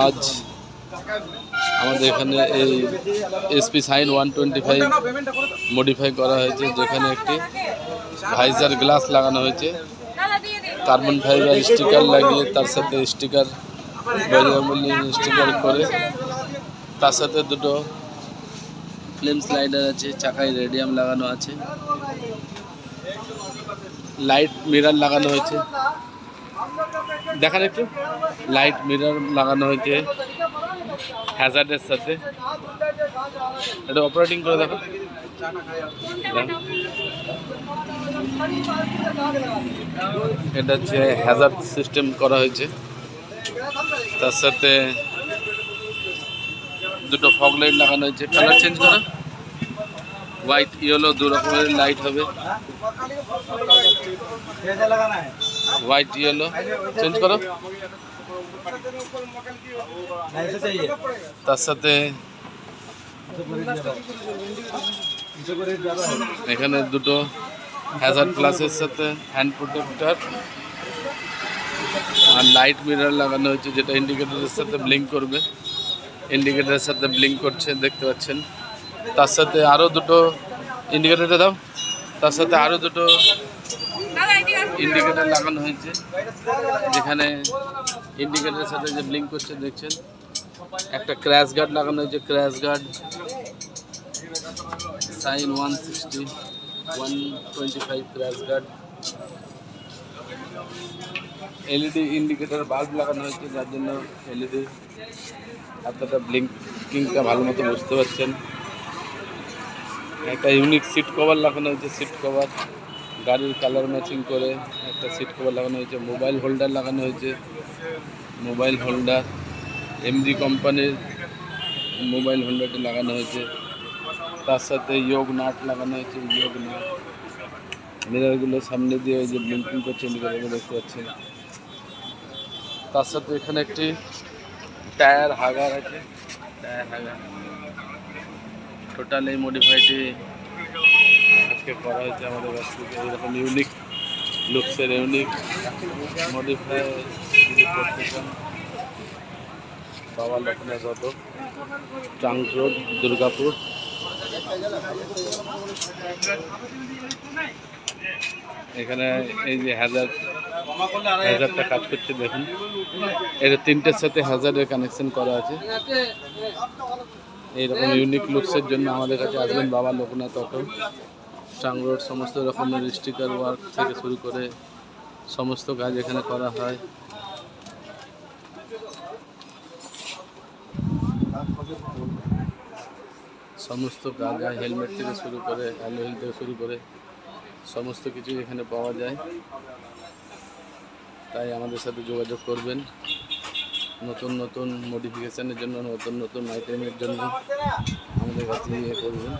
আজ আমাদের এখানে এই এসপি সাইন 125 মডিফাই করা হয়েছে, যেখানে একটি ভাইজার গ্লাস লাগানো হয়েছে, কার্বন ফাইবার স্টিকার লাগিয়ে তার সাথে স্টিকার স্টিকার করে, তার সাথে দুটো ফ্লেম স্লাইডার আছে, চাকায় রেডিয়াম লাগানো আছে, লাইট মিরার লাগানো হয়েছে। দেখান একটু, লাইট মিরার লাগানো হয়েছে হ্যাজার্ডের সাথে। এটা অপারেটিং করে দেখো। এটা হচ্ছে হ্যাজার্ড সিস্টেম করা হয়েছে, তার সাথে দুটো ফগ লাইট লাগানো হয়েছে। কালার চেঞ্জ করা, হোয়াইট ইয়েলো দু রকমের লাইট হবে, হোয়াইট ইয়েলো চেঞ্জ করো। তার সাথে এখানে দুটো হ্যাজার্ড প্লাসের সাথে হ্যান্ড প্রোটেক্টর আর লাইট মিরার লাগানো হয়েছে, যেটা ইন্ডিকেটরের সাথে ব্লিঙ্ক করবে। ইন্ডিকেটরের সাথে ব্লিঙ্ক করছে, দেখতে পাচ্ছেন। তার সাথে আরও দুটো ইন্ডিকেটরটা দাও, তার সাথে আরও দুটো ইন্ডিকেটর লাগানো হয়েছে, যেখানে ইন্ডিকেটরের সাথে যে ব্লিঙ্ক করছে দেখছেন। একটা ক্র্যাশ গার্ড লাগানো হয়েছে, crash guard sign 125 crash guard. LED indicator bulb লাগানো হয়েছে, যার জন্য এলইডি আপনারা ব্লিঙ্কিংটা ভালো মতো বুঝতে পারছেন। একটা ইউনিক সিট কভার লাগানো হয়েছে, সিট কভার গাড়ির কালার ম্যাচিং করে একটা সিট কভার লাগানো হয়েছে। মোবাইল হোল্ডার লাগানো হয়েছে, মোবাইল হোল্ডার এমজি কোম্পানির মোবাইল হোল্ডারটি লাগানো হয়েছে। তার সাথে যোগ নাট লাগানো হয়েছে, যোগ নাট। মিররগুলো সামনে দিয়ে যে ব্লিঙ্কিং করছে, ইন্ডিকেটরগুলো দেখতে পাচ্ছেন। তার সাথে এখানে একটি টায়ার হাগার আছে, টায়ার হাগার। টোটাল এই মডিফাইটি আজকে করা হয়েছে আমাদের কাছ থেকে। এরকম ইউনিক লুকসের ইউনিক মডিফাই করতে চান, বাবা Loknath auto, trunk road, Durgapur. এখানে এই যে হ্যাজারটা কাজ করছে দেখুন। এটা তিনটের সাথে হ্যাজারের কানেকশন করা আছে। এইরকম ইউনিক লুকসের জন্য আমাদের কাছে আসবেন বাবা লোকনাথ অটো, ট্রাঙ্ক রোড। সমস্ত রকমের স্টিকার ওয়ার্ক থেকে শুরু করে সমস্ত কাজ এখানে করা হয়। সমস্ত কাজ হয়, হেলমেট থেকে শুরু করে অ্যালুহিল থেকে শুরু করে সমস্ত কিছু এখানে পাওয়া যায়। তাই আমাদের সাথে যোগাযোগ করবেন নতুন নতুন মডিফিকেশানের জন্য, নতুন নতুন আইটেমের জন্য আমাদের কাছে করবেন।